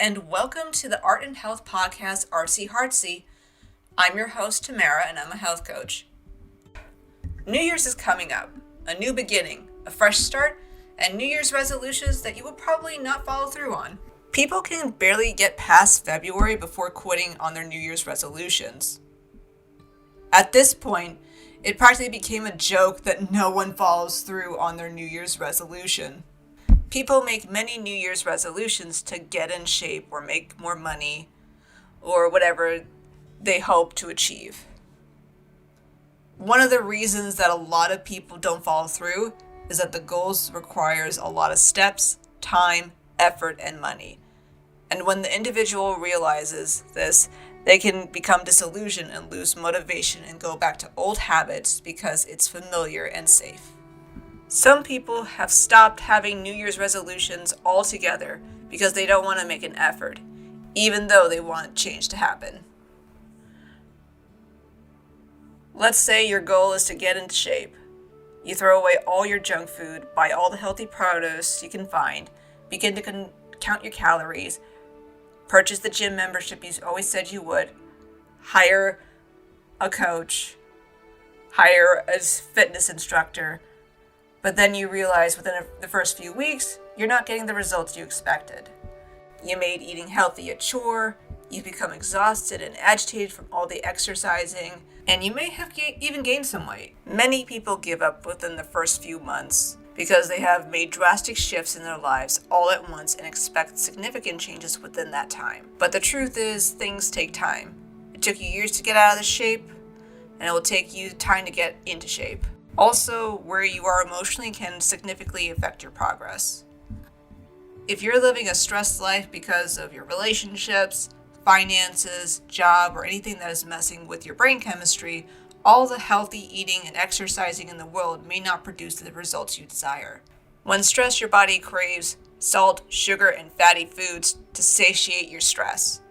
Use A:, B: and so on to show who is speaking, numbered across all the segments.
A: and welcome to the Art and Health Podcast, Artsy, Heartsy. I'm your host, Tamara, and I'm a health coach. New Year's is coming up, a new beginning, a fresh start, and New Year's resolutions that you will probably not follow through on. People can barely get past February before quitting on their New Year's resolutions. At this point, it practically became a joke that no one follows through on their New Year's resolution. People make many New Year's resolutions to get in shape or make more money or whatever they hope to achieve. One of the reasons that a lot of people don't follow through is that the goals requires a lot of steps, time, effort, and money. And when the individual realizes this, they can become disillusioned and lose motivation and go back to old habits because it's familiar and safe. Some people have stopped having New Year's resolutions altogether because they don't want to make an effort, even though they want change to happen. Let's say your goal is to get into shape. You throw away all your junk food, buy all the healthy produce you can find, begin to count your calories, purchase the gym membership you always said you would, hire a coach, hire a fitness instructor, but then you realize within the first few weeks, you're not getting the results you expected. You made eating healthy a chore, you become exhausted and agitated from all the exercising, and you may have even gained some weight. Many people give up within the first few months because they have made drastic shifts in their lives all at once and expect significant changes within that time. But the truth is, things take time. It took you years to get out of the shape, and it will take you time to get into shape. Also, where you are emotionally can significantly affect your progress. If you're living a stressed life because of your relationships, finances, job, or anything that is messing with your brain chemistry, all the healthy eating and exercising in the world may not produce the results you desire. When stressed, your body craves salt, sugar, and fatty foods to satiate your stress.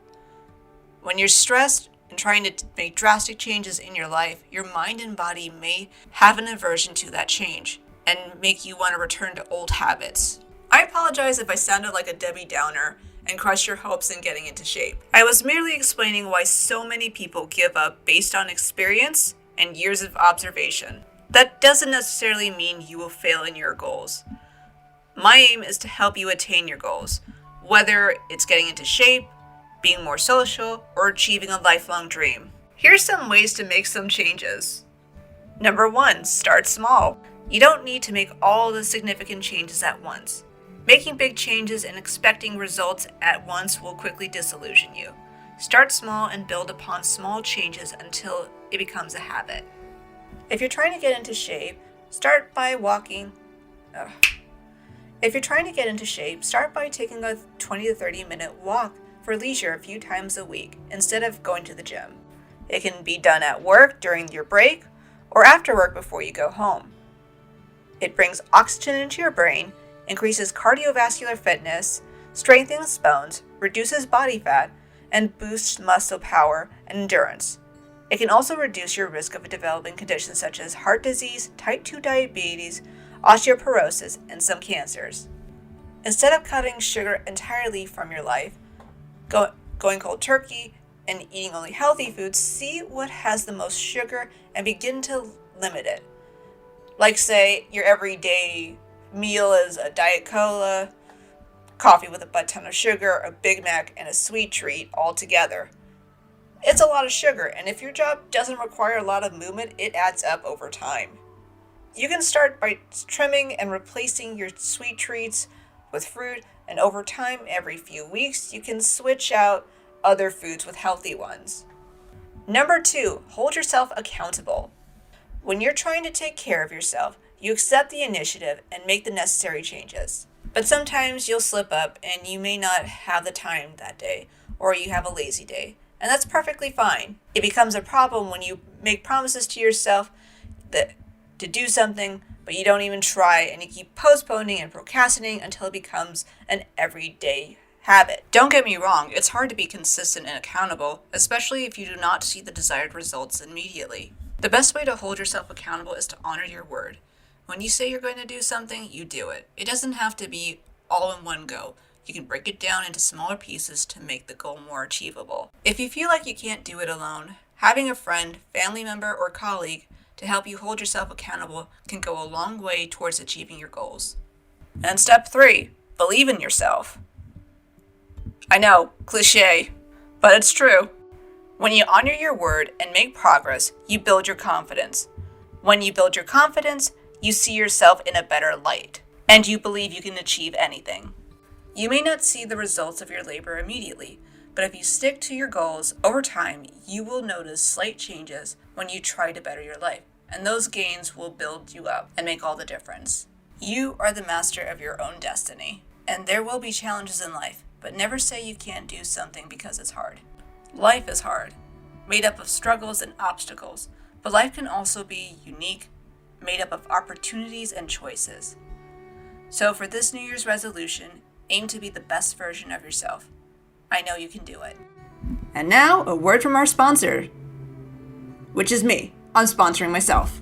A: When you're stressed and trying to make drastic changes in your life, your mind and body may have an aversion to that change and make you want to return to old habits. I apologize if I sounded like a Debbie Downer and crushed your hopes in getting into shape. I was merely explaining why so many people give up based on experience and years of observation. That doesn't necessarily mean you will fail in your goals. My aim is to help you attain your goals, whether it's getting into shape, being more social, or achieving a lifelong dream. Here's some ways to make some changes. Number 1, start small. You don't need to make all the significant changes at once. Making big changes and expecting results at once will quickly disillusion you. Start small and build upon small changes until it becomes a habit. If you're trying to get into shape, start by taking a 20 to 30 minute walk for leisure a few times a week instead of going to the gym. It can be done at work during your break or after work before you go home. It brings oxygen into your brain, increases cardiovascular fitness, strengthens bones, reduces body fat, and boosts muscle power and endurance. It can also reduce your risk of developing conditions such as heart disease, type 2 diabetes, osteoporosis, and some cancers. Instead of cutting sugar entirely from your life, going cold turkey, and eating only healthy foods, see what has the most sugar and begin to limit it. Like say your everyday meal is a Diet Cola, coffee with a butt ton of sugar, a Big Mac, and a sweet treat all together. It's a lot of sugar, and if your job doesn't require a lot of movement, it adds up over time. You can start by trimming and replacing your sweet treats with fruit, and over time, every few weeks, you can switch out other foods with healthy ones. Number 2, hold yourself accountable. When you're trying to take care of yourself, you accept the initiative and make the necessary changes. But sometimes you'll slip up and you may not have the time that day, or you have a lazy day, and that's perfectly fine. It becomes a problem when you make promises to yourself to do something, but you don't even try and you keep postponing and procrastinating until it becomes an everyday habit. Don't get me wrong, it's hard to be consistent and accountable, especially if you do not see the desired results immediately. The best way to hold yourself accountable is to honor your word. When you say you're going to do something, you do it. It doesn't have to be all in one go. You can break it down into smaller pieces to make the goal more achievable. If you feel like you can't do it alone, having a friend, family member, or colleague to help you hold yourself accountable can go a long way towards achieving your goals. And step 3, believe in yourself. I know, cliche, but it's true. When you honor your word and make progress, you build your confidence. When you build your confidence, you see yourself in a better light, and you believe you can achieve anything. You may not see the results of your labor immediately, but if you stick to your goals, over time, you will notice slight changes when you try to better your life, and those gains will build you up and make all the difference. You are the master of your own destiny, and there will be challenges in life, but never say you can't do something because it's hard. Life is hard, made up of struggles and obstacles, but life can also be unique, made up of opportunities and choices. So for this New Year's resolution, aim to be the best version of yourself. I know you can do it. And now, a word from our sponsor, which is me. I'm sponsoring myself.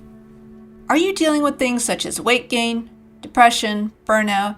A: Are you dealing with things such as weight gain, depression, burnout,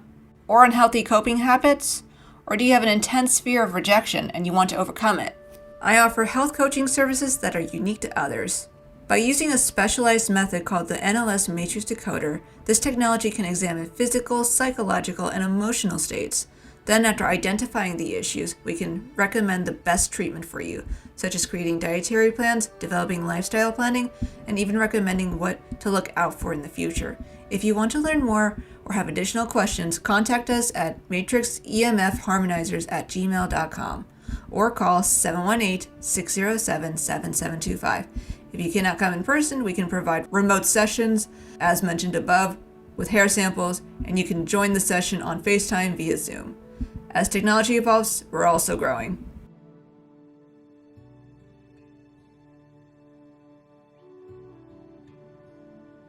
A: or unhealthy coping habits? Or do you have an intense fear of rejection and you want to overcome it? I offer health coaching services that are unique to others. By using a specialized method called the NLS Matrix Decoder, this technology can examine physical, psychological, and emotional states. Then, after identifying the issues, we can recommend the best treatment for you, such as creating dietary plans, developing lifestyle planning, and even recommending what to look out for in the future. If you want to learn more or have additional questions, contact us at matrixemfharmonizers@gmail.com or call 718-607-7725. If you cannot come in person, we can provide remote sessions, as mentioned above, with hair samples, and you can join the session on FaceTime via Zoom. As technology evolves, we're also growing.